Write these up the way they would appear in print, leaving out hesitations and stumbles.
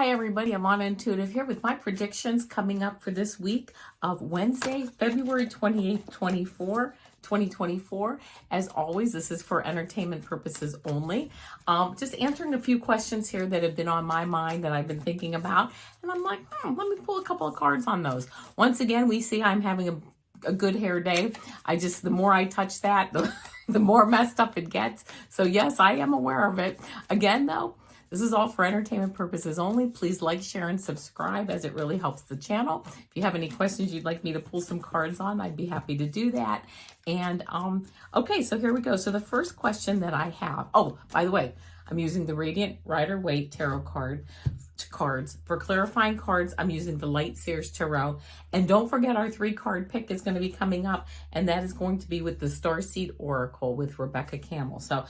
Hi everybody, I'm on Intuitive here with my predictions coming up for this week of Wednesday, February 28th, 2024. As always, this is for entertainment purposes only. Just answering a few questions here that have been on my mind that I've been thinking about. And I'm like, let me pull a couple of cards on those. Once again, we see I'm having a good hair day. The more I touch that, the more messed up it gets. So yes, I am aware of it. Again, though, this is all for entertainment purposes only. Please like, share, and subscribe as it really helps the channel. If you have any questions you'd like me to pull some cards on, I'd be happy to do that. And okay, so here we go. So the first question that I have, oh, by the way, I'm using the Radiant Rider Waite Tarot cards. For clarifying cards, I'm using the Light Seers Tarot. And don't forget our 3-card pick is going to be coming up, and that is going to be with the StarSeed Oracle with Rebecca Campbell. So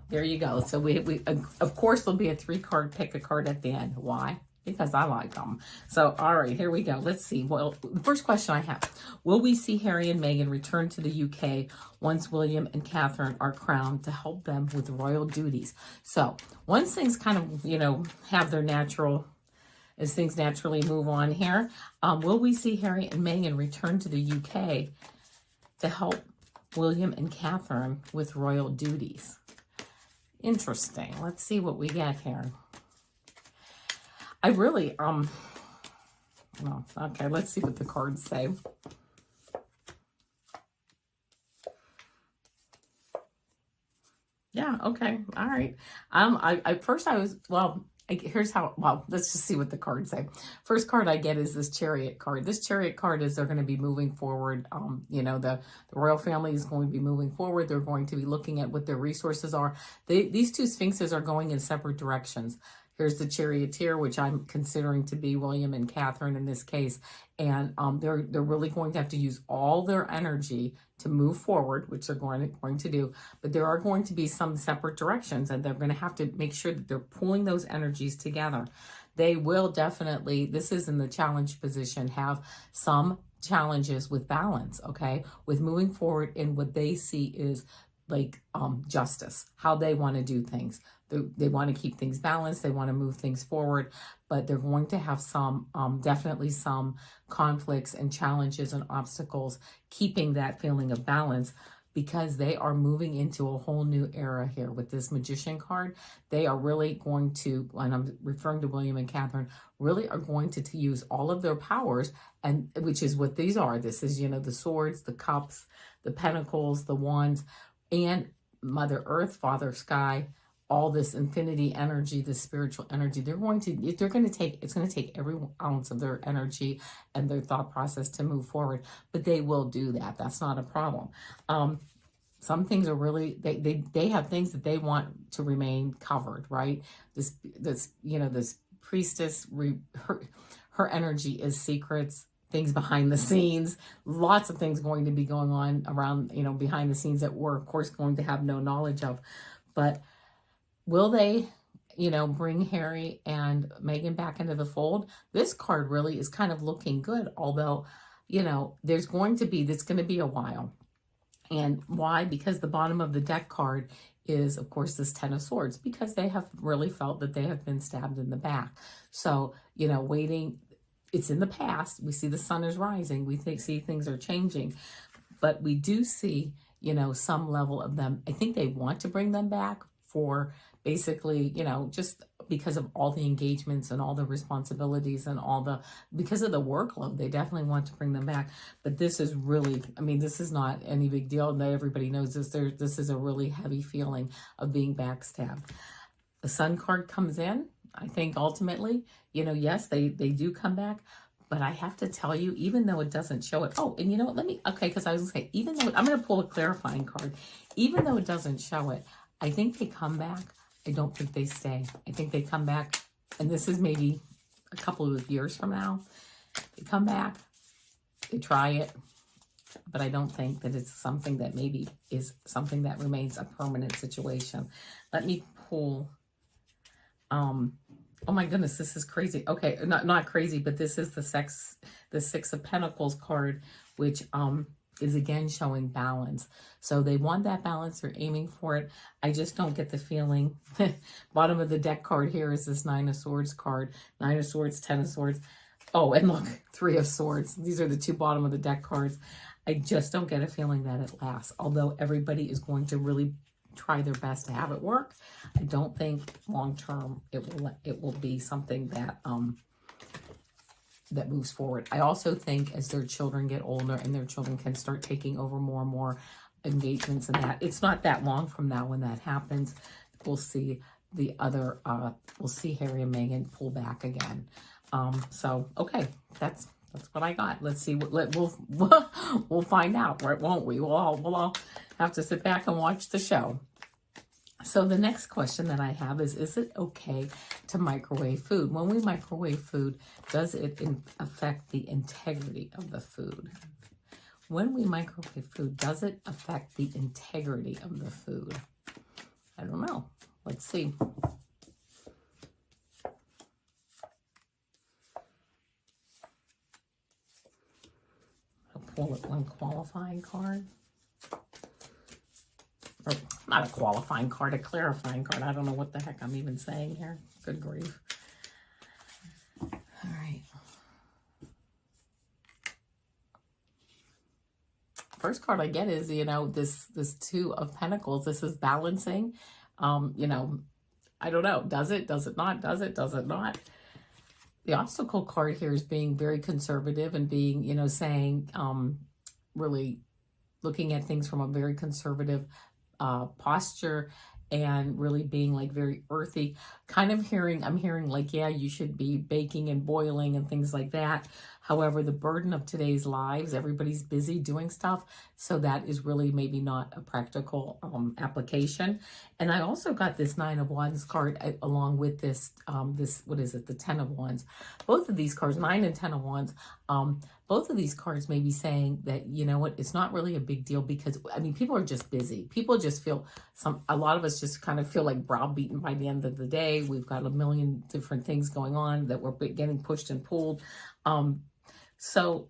there you go. So we of course there'll be a 3-card pick a card at the end. Why? Because I like them. So, all right, here we go. Let's see. Well, the first question I have, will we see Harry and Meghan return to the UK once William and Catherine are crowned to help them with royal duties? So once things kind of, have their as things naturally move on here, will we see Harry and Meghan return to the UK to help William and Catherine with royal duties? Interesting. Let's see what we get here. I really, well, okay, let's see what the cards say. Yeah, okay, all right. Let's just see what the cards say. First card I get is this Chariot card. This Chariot card is they're going to be moving forward. The royal family is going to be moving forward. They're going to be looking at what their resources are. These two Sphinxes are going in separate directions. Here's the Charioteer, which I'm considering to be William and Catherine in this case. And they're really going to have to use all their energy to move forward, which they're going to do. But there are going to be some separate directions, and they're going to have to make sure that they're pulling those energies together. They will definitely, this is in the challenge position, have some challenges with balance, okay? With moving forward in what they see is like justice, how they want to do things. They want to keep things balanced. They want to move things forward, but they're going to have some, definitely some conflicts and challenges and obstacles, keeping that feeling of balance, because they are moving into a whole new era here with this Magician card. They are really going to, and I'm referring to William and Catherine, really are going to use all of their powers, and which is what these are. This is, the swords, the cups, the pentacles, the wands, and Mother Earth, Father Sky, all this infinity energy, this spiritual energy. It's going to take every ounce of their energy and their thought process to move forward, but they will do that. That's not a problem. Some things are really, they have things that they want to remain covered, right? This priestess, her energy is secrets, things behind the scenes, lots of things going to be going on around, behind the scenes that we're of course going to have no knowledge of. But will they, bring Harry and Meghan back into the fold? This card really is kind of looking good, although, it's going to be a while. And why? Because the bottom of the deck card is, of course, this Ten of Swords, because they have really felt that they have been stabbed in the back. So, waiting, it's in the past. We see the sun is rising. We see things are changing, but we do see, some level of them. I think they want to bring them back for basically, just because of all the engagements and all the responsibilities and because of the workload, they definitely want to bring them back. But this is really, this is not any big deal. Everybody knows this. This is a really heavy feeling of being backstabbed. The Sun card comes in. I think ultimately, yes, they do come back. But I have to tell you, even though it doesn't show it. Oh, and you know what? Because I was going to say, even though, I'm going to pull a clarifying card. Even though it doesn't show it, I think they come back. I don't think they stay. I think they come back, and this is maybe a couple of years from now. They come back, they try it, but I don't think that it's something that maybe is something that remains a permanent situation. Let me pull, oh my goodness, this is crazy. Okay, not crazy, but this is the Six of Pentacles card, which is again showing balance. So they want that balance. They're aiming for it. I just don't get the feeling. Bottom of the deck card here is this 9 of Swords card. 9 of Swords, 10 of Swords. Oh, and look, 3 of Swords. These are the 2 bottom of the deck cards. I just don't get a feeling that it lasts. Although everybody is going to really try their best to have it work, I don't think long term it will be something that that moves forward. I also think as their children get older and their children can start taking over more and more engagements and that, it's not that long from now when that happens, we'll see the other, we'll see Harry and Meghan pull back again. So, okay, that's what I got. Let's see what, we'll find out, right? Won't we? We'll all have to sit back and watch the show. So the next question that I have is it okay to microwave food? When we microwave food, does it affect the integrity of the food? When we microwave food, does it affect the integrity of the food? I don't know. Let's see. I'll pull one qualifying card. Or not a qualifying card, a clarifying card. I don't know what the heck I'm even saying here. Good grief. All right. First card I get is, this 2 of Pentacles. This is balancing. I don't know. Does it? Does it not? Does it? Does it not? The obstacle card here is being very conservative and being, saying, really looking at things from a very conservative posture and really being like very earthy. I'm hearing like, yeah, you should be baking and boiling and things like that. However, the burden of today's lives, everybody's busy doing stuff. So that is really maybe not a practical application. And I also got this 9 of Wands card along with this, what is it? The 10 of Wands. Both of these cards, 9 and 10 of Wands, both of these cards may be saying that, you know what, it's not really a big deal because, people are just busy. People just feel, a lot of us just kind of feel like browbeaten by the end of the day. We've got a million different things going on that we're getting pushed and pulled. So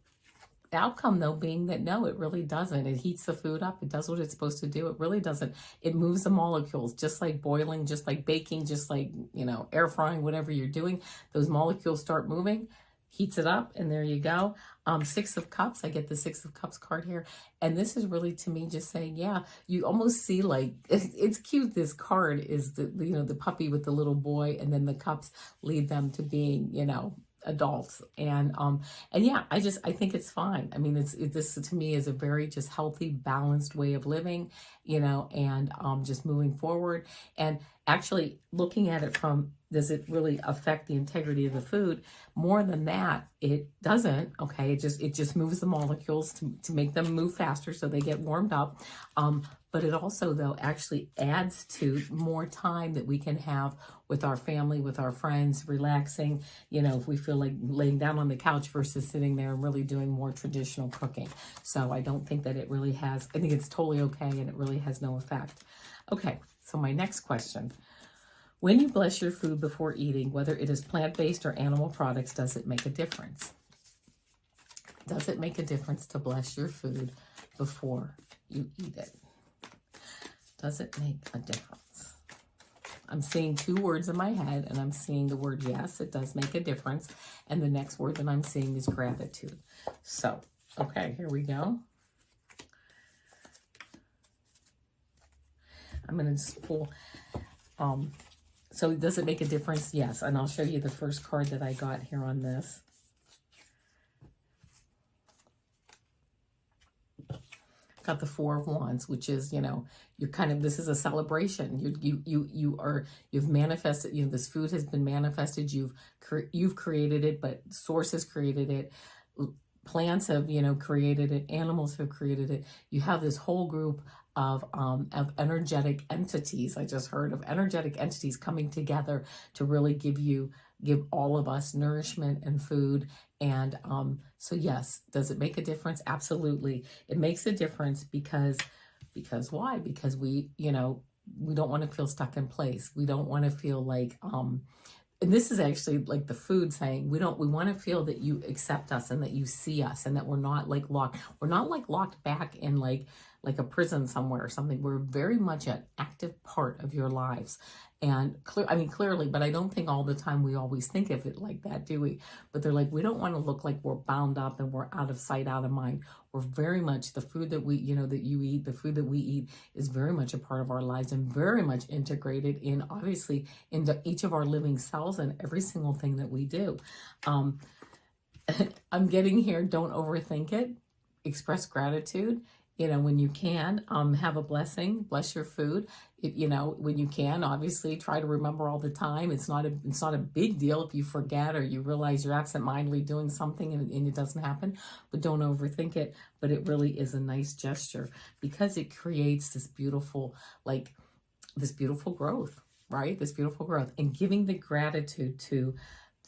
the outcome, though, being that no, it really doesn't. It heats the food up. It does what it's supposed to do. It really doesn't. It moves the molecules, just like boiling, just like baking, just like, air frying, whatever you're doing. Those molecules start moving, heats it up, and there you go. 6 of Cups. I get the 6 of Cups card here. And this is really, to me, just saying, yeah, you almost see like, it's cute. This card is the puppy with the little boy, and then the cups lead them to being, adults. And yeah, I think it's fine. This to me is a very just healthy, balanced way of living, and just moving forward. And actually looking at it from, does it really affect the integrity of the food? More than that, it doesn't. Okay, it just moves the molecules to make them move faster so they get warmed up. But it also, though, actually adds to more time that we can have with our family, with our friends, relaxing, if we feel like laying down on the couch versus sitting there and really doing more traditional cooking. So I don't think that it really has, I think it's totally okay and it really has no effect. Okay, so my next question. When you bless your food before eating, whether it is plant-based or animal products, does it make a difference? Does it make a difference to bless your food before you eat it? Does it make a difference? I'm seeing 2 words in my head, and I'm seeing the word yes, it does make a difference. And the next word that I'm seeing is gratitude. So, okay, here we go. I'm going to just pull. So does it make a difference? Yes. And I'll show you the first card that I got here on this. Got the 4 of Wands, which is, you're kind of, this is a celebration. You've manifested, this food has been manifested. You've created it, but source has created it. Plants have, created it. Animals have created it. You have this whole group of energetic entities. I just heard of energetic entities coming together to really give all of us nourishment and food. And so yes, does it make a difference? Absolutely. It makes a difference because why? Because we don't want to feel stuck in place. We don't want to feel like and this is actually like the food saying, we want to feel that you accept us and that you see us and that we're not like locked back in like a prison somewhere or something. We're very much an active part of your lives. And clearly, but I don't think all the time we always think of it like that, do we? But they're like, we don't want to look like we're bound up and we're out of sight, out of mind. We're very much, the food that we, that you eat, the food that we eat is very much a part of our lives and very much integrated in, obviously, into each of our living cells and every single thing that we do. I'm getting here, don't overthink it. Express gratitude. When you can, have a blessing, bless your food. When you can, obviously try to remember all the time. It's not a big deal if you forget or you realize you're absentmindedly doing something and it doesn't happen, but don't overthink it. But it really is a nice gesture because it creates this beautiful growth, right? This beautiful growth, and giving the gratitude to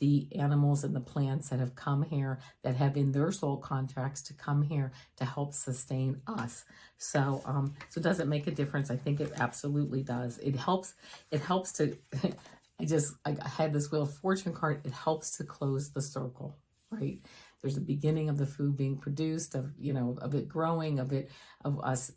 the animals and the plants that have come here, that have in their soul contracts to come here to help sustain us. So does it make a difference? I think it absolutely does. It helps to, I had this Wheel of Fortune card. It helps to close the circle, right? There's a beginning of the food being produced, of it growing, of us,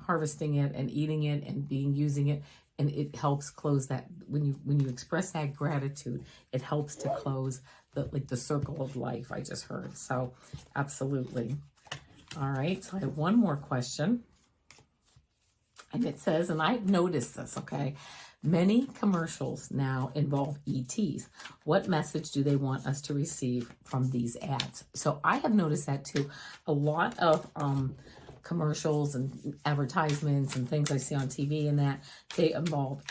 harvesting it and eating it and using it. And it helps close that, when you express that gratitude, it helps to close the circle of life, I just heard. So absolutely. All right, so I have one more question. And it says, and I've noticed this, okay, many commercials now involve ETs. What message do they want us to receive from these ads? So I have noticed that too. A lot of commercials and advertisements and things I see on TV and that they involve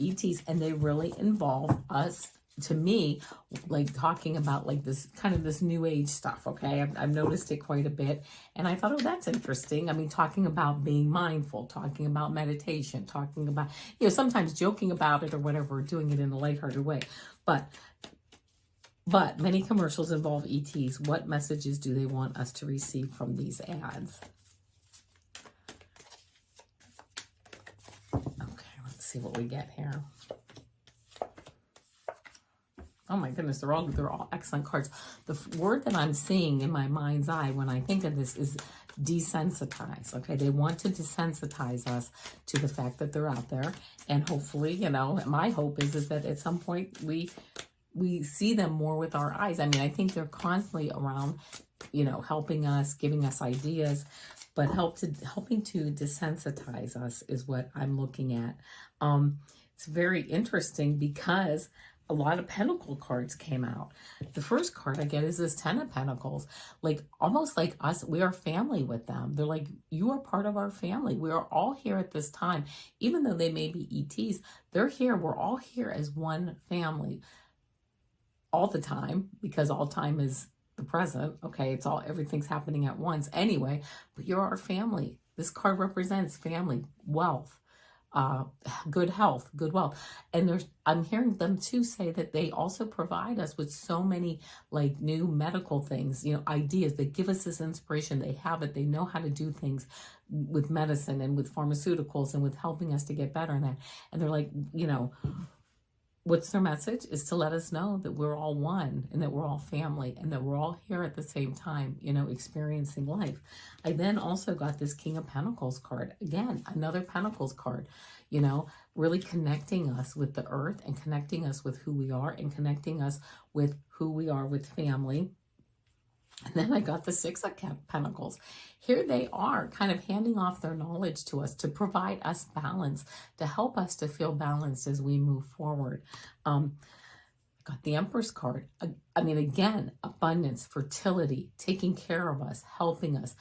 ETs, and they really involve us, to me, like talking about like this kind of this new age stuff. Okay, I've noticed it quite a bit, and I thought, oh, that's interesting. I mean, talking about being mindful, talking about meditation, talking about, sometimes joking about it or whatever, doing it in a lighthearted way, but many commercials involve ETs. What messages do they want us to receive from these ads? See what we get here. Oh my goodness, they're all excellent cards. The word that I'm seeing in my mind's eye when I think of this is desensitize. Okay, they want to desensitize us to the fact that they're out there, and hopefully, my hope is that at some point we see them more with our eyes. I mean, I think they're constantly around, helping us, giving us ideas. But helping to desensitize us is what I'm looking at. It's very interesting because a lot of Pentacle cards came out. The first card I get is this Ten of Pentacles. Like, almost like us, we are family with them. They're like, you are part of our family. We are all here at this time. Even though they may be ETs, they're here. We're all here as one family all the time, because all time is the present. Okay, everything's happening at once anyway, but you're our family. This card represents family, wealth, good health, good wealth. And I'm hearing them too say that they also provide us with so many like new medical things, ideas. They give us this inspiration. They have it. They know how to do things with medicine and with pharmaceuticals and with helping us to get better in that. And they're like, what's their message? Is to let us know that we're all one and that we're all family and that we're all here at the same time, experiencing life. I then also got this King of Pentacles card. Again, another Pentacles card, really connecting us with the earth and connecting us with who we are and connecting us with who we are with family. And then I got the Six of Pentacles. Here they are kind of handing off their knowledge to us to provide us balance, to help us to feel balanced as we move forward. Got the Empress card. Again, abundance, fertility, taking care of us, helping us.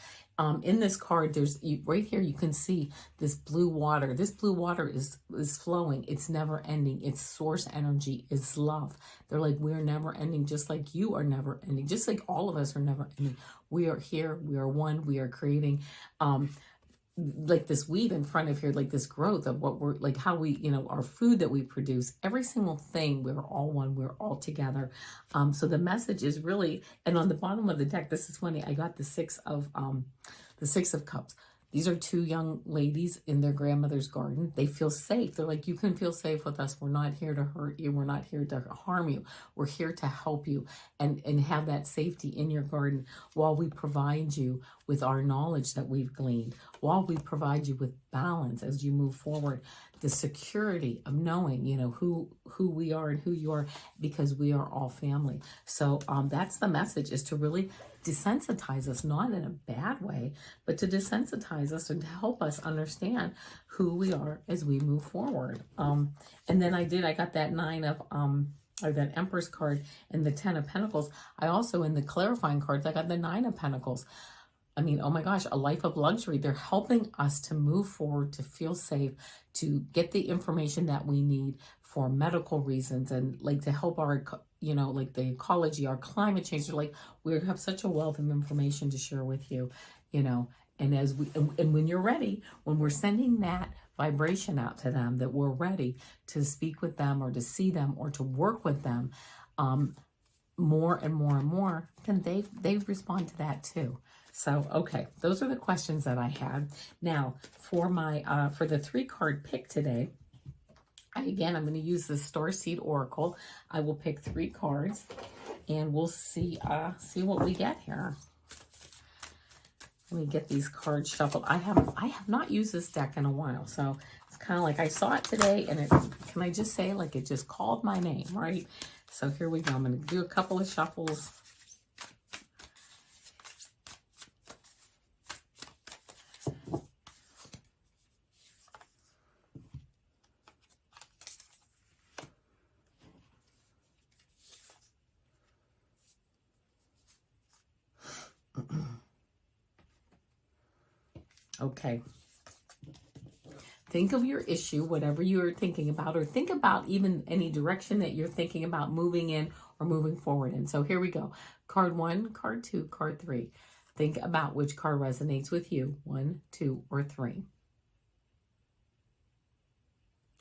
In this card, right here, you can see this blue water. This blue water is flowing. It's never ending. Its source energy is love. They're like, we're never ending, just like you are never ending, just like all of us are never ending. We are here. We are one. We are creating like this weed in front of here, like this growth of what we're like, how we, our food that we produce, every single thing, we're all one, we're all together. So the message is really, and on the bottom of the deck, this is funny, I got the Six of Cups. These are two young ladies in their grandmother's garden. They feel safe. They're like, you can feel safe with us. We're not here to hurt you. We're not here to harm you. We're here to help you and have that safety in your garden while we provide you with our knowledge that we've gleaned, while we provide you with balance as you move forward, the security of knowing, you know, who we are and who you are, because we are all family. So that's the message, is to really desensitize us, not in a bad way, but to desensitize us and to help us understand who we are as we move forward. And then I got that or that Empress card and the 10 of Pentacles. I also, in the clarifying cards, I got the 9 of Pentacles. I mean, oh my gosh, a life of luxury. They're helping us to move forward, to feel safe, to get the information that we need for medical reasons, and like to help our, you know, like the ecology, our climate change. They're like, we have such a wealth of information to share with you, you know, and as we, and when you're ready, when we're sending that vibration out to them, that we're ready to speak with them or to see them or to work with them, more and more and more, then they respond to that too. So, okay, those are the questions that I had. Now, for my for the 3-card pick today, I'm going to use the StarSeed Oracle. I will pick 3 cards, and we'll see what we get here. Let me get these cards shuffled. I have not used this deck in a while, so it's kind of like I saw it today, and can I just say, like, it just called my name, right? So here we go. I'm going to do a couple of shuffles. Okay. Think of your issue, whatever you're thinking about, or think about even any direction that you're thinking about moving in or moving forward in. So here we go. Card 1, card 2, card 3. Think about which card resonates with you. 1, 2, or 3.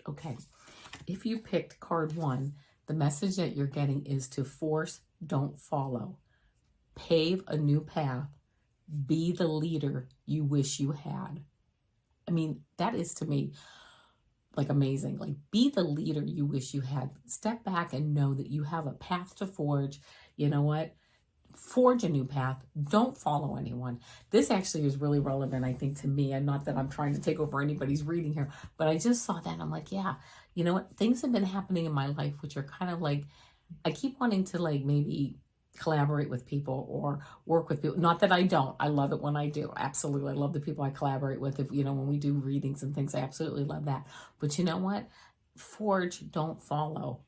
Okay. If you picked card 1, the message that you're getting is to force, don't follow. Pave a new path. Be the leader you wish you had. I mean, that is to me like amazing. Like, be the leader you wish you had. Step back and know that you have a path to forge. You know what? Forge a new path. Don't follow anyone. This actually is really relevant, I think, to me. And not that I'm trying to take over anybody's reading here, but I just saw that and I'm like, yeah, you know what? Things have been happening in my life, which are kind of like, I keep wanting to like maybe collaborate with people or work with people. Not that I don't. I love it when I do. Absolutely. I love the people I collaborate with. If, you know, when we do readings and things, I absolutely love that. But you know what? Forge, don't follow.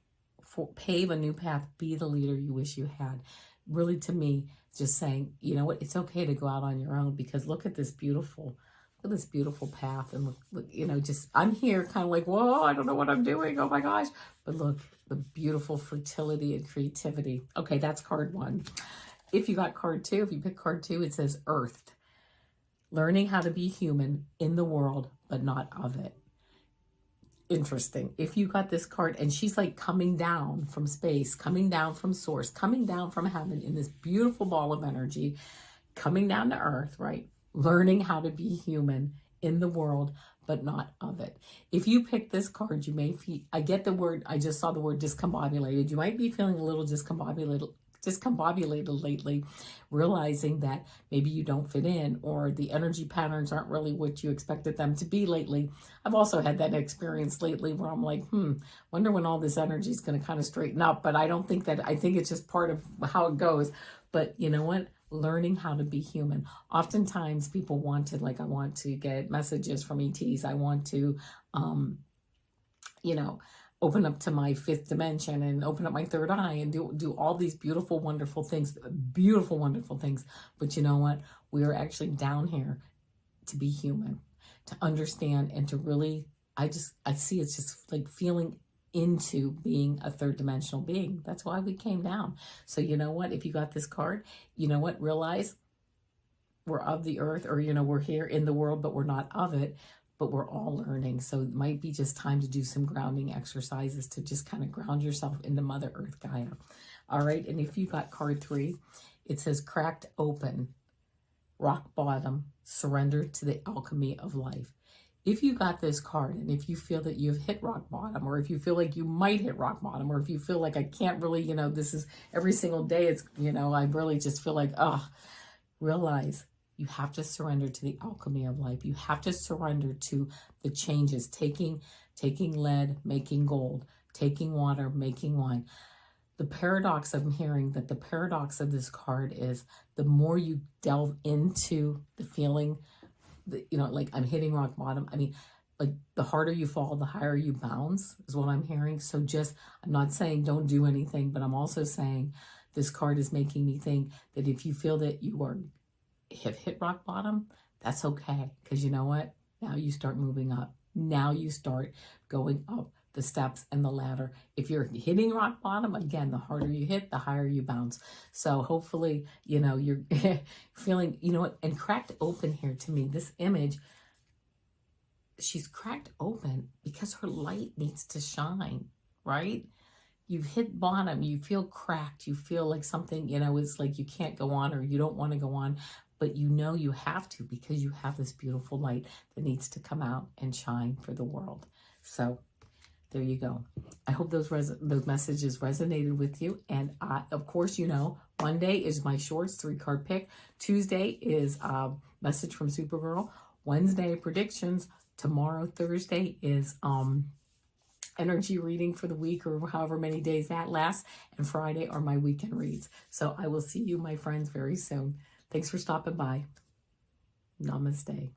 Pave a new path. Be the leader you wish you had. Really, to me, just saying, you know what? It's okay to go out on your own, because look at this beautiful path. And look, you know, just, I'm here kind of like, whoa, I don't know what I'm doing. Oh my gosh. But look, the beautiful fertility and creativity. Okay, that's card 1. If you got card 2, if you pick card 2, it says earthed. Learning how to be human in the world, but not of it. Interesting. If you got this card, and she's like coming down from space, coming down from source, coming down from heaven in this beautiful ball of energy, coming down to earth, right? Learning how to be human in the world, but not of it. If you pick this card, you may feel, I just saw the word discombobulated. You might be feeling a little discombobulated lately, realizing that maybe you don't fit in, or the energy patterns aren't really what you expected them to be lately. I've also had that experience lately where I'm like, wonder when all this energy is going to kind of straighten up. But I don't think that, I think it's just part of how it goes. But you know what? Learning how to be human. Oftentimes people want to, like, I want to get messages from ETs. I want to, you know, open up to my 5th dimension and open up my 3rd eye and do all these beautiful, wonderful things. But you know what? We are actually down here to be human, to understand, and to really, I see it's just like feeling into being a 3rd dimensional being. That's why we came down. So you know what? If you got this card, you know what? Realize we're of the earth, or, you know, we're here in the world, but we're not of it. But we're all learning. So it might be just time to do some grounding exercises to just kind of ground yourself into Mother Earth, Gaia. All right. And if you got card 3, it says cracked open. rock bottom, surrender to the alchemy of life. If you got this card and if you feel that you've hit rock bottom, or if you feel like you might hit rock bottom, or if you feel like I can't really, this is every single day, it's, I really just feel like, realize you have to surrender to the alchemy of life. You have to surrender to the changes, taking lead, making gold, taking water, making wine. The paradox I'm hearing, that the paradox of this card is the more you delve into the feeling, like I'm hitting rock bottom. I mean, like the harder you fall, the higher you bounce is what I'm hearing. So I'm not saying don't do anything, but I'm also saying this card is making me think that if you feel that you have hit rock bottom, that's okay. Because you know what? Now you start moving up. Now you start going up the steps and the ladder. If you're hitting rock bottom, again, the harder you hit, the higher you bounce. So hopefully, you're feeling, and cracked open here to me, this image, she's cracked open because her light needs to shine, right? You've hit bottom, you feel cracked, you feel like something, is like you can't go on or you don't want to go on, but you have to because you have this beautiful light that needs to come out and shine for the world. So there you go. I hope those messages resonated with you. And of course, Monday is my shorts 3-card pick. Tuesday is message from Supergirl. Wednesday, predictions. Tomorrow, Thursday, is energy reading for the week or however many days that lasts. And Friday are my weekend reads. So I will see you, my friends, very soon. Thanks for stopping by. Namaste.